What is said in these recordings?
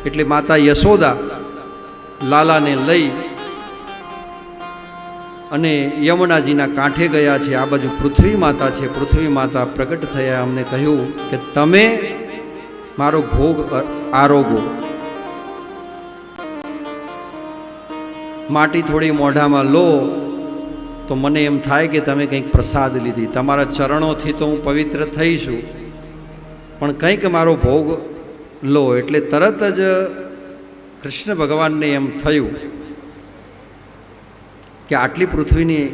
એટલે માતા યશોદા લાલાને લઈ અને યમુનાજીના કાંઠે ગયા છે. આ બાજુ પૃથ્વી માતા છે. પૃથ્વી માતા પ્રગટ થયા, અમને કહ્યું કે તમે મારો ભોગ આરોગો. માટી થોડી મોઢામાં લો તો મને એમ થાય કે તમે કંઈક પ્રસાદ લીધી. તમારા ચરણોથી તો હું પવિત્ર થઈશું, પણ કંઈક મારો ભોગ લો. એટલે તરત જ કૃષ્ણ ભગવાનને એમ થયું કે આટલી પૃથ્વીની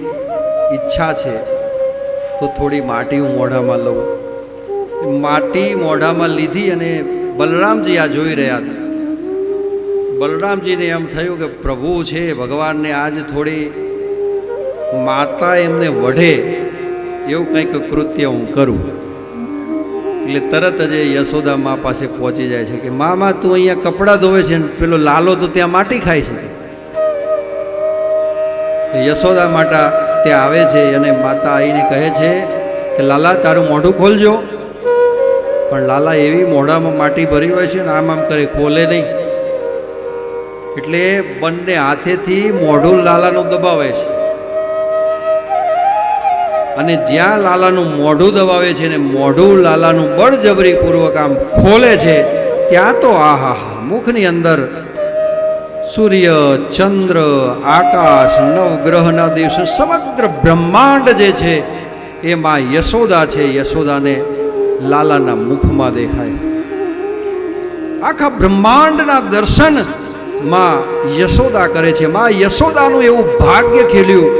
ઈચ્છા છે તો થોડી માટી હું મોઢામાં લઉં. માટી મોઢામાં લીધી અને બલરામજી આ જોઈ રહ્યા હતા. બલરામજીને એમ થયું કે પ્રભુ છે, ભગવાનને આજ થોડી માતા એમને વઢે એવું કંઈક કૃત્ય હું કરું. એટલે તરત જ યશોદા મા પાસે પહોંચી જાય છે કે મા તું અહીંયા કપડાં ધોવે છે ને પેલો લાલો તો ત્યાં માટી ખાય છે. યશોદા માતા ત્યાં આવે છે અને માતા આવીને કહે છે કે લાલા તારું મોઢું ખોલજો. પણ લાલા એવી મોઢામાં માટી ભરી હોય છે ને આમ કરે, ખોલે નહીં. એટલે બંને હાથેથી મોઢું લાલાનું દબાવે છે અને જ્યાં લાલાનું મોઢું દબાવે છે ને મોઢું લાલાનું બળજબરીપૂર્વક આમ ખોલે છે ત્યાં તો આહા મુખની અંદર સૂર્ય, ચંદ્ર, આકાશ, નવગ્રહના દિવસે સમગ્ર બ્રહ્માંડ જે છે એ માં યશોદા છે. યશોદાને લાલાના મુખમાં દેખાય. આખા બ્રહ્માંડના દર્શન માં યશોદા કરે છે. માં યશોદાનું એવું ભાગ્ય ખેલ્યું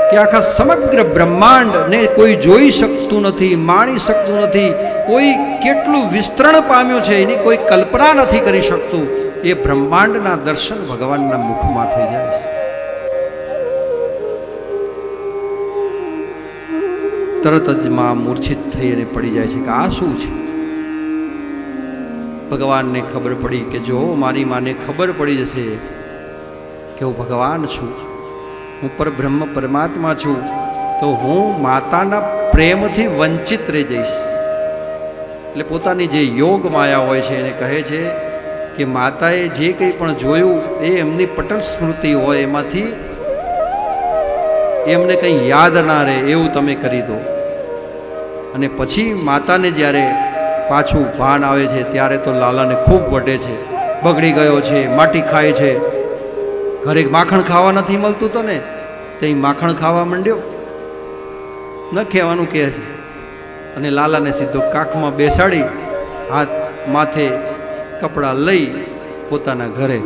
કે આખા સમગ્ર બ્રહ્માંડને કોઈ જોઈ શકતું નથી, માણી શકતું નથી. કોઈ કેટલું વિસ્તરણ પામ્યું છે એની કોઈ કલ્પના નથી કરી શકતું. એ બ્રહ્માંડના દર્શન ભગવાનના મુખમાં થઈ જાય છે. તરત જ માં મૂર્છિત થઈ અને પડી જાય છે કે આ શું છે. ભગવાનને ખબર પડી કે જો મારી માને ખબર પડી જશે કે હું ભગવાન છું, હું પરબ્રહ્મ પરમાત્મા છું, તો હું માતાના પ્રેમથી વંચિત રહી જઈશ. એટલે પોતાની જે યોગ માયા હોય છે એને કહે છે કે માતાએ જે કંઈ પણ જોયું એ એમની પટલ સ્મૃતિ હોય, એમાંથી એમને કંઈ યાદ ના રહે એવું તમે કરી દો. અને પછી માતાને જ્યારે પાછું ભાન આવે છે ત્યારે તો લાલાને ખૂબ વઢે છે. બગડી ગયો છે, માટી ખાય છે. ઘરે માખણ ખાવા નથી મળતું તને, તે માખણ ખાવા માંડ્યો ન કહેવાનું કહે છે. અને લાલાને સીધો કાખમાં બેસાડી હાથ માથે કપડાં લઈ પોતાના ઘરે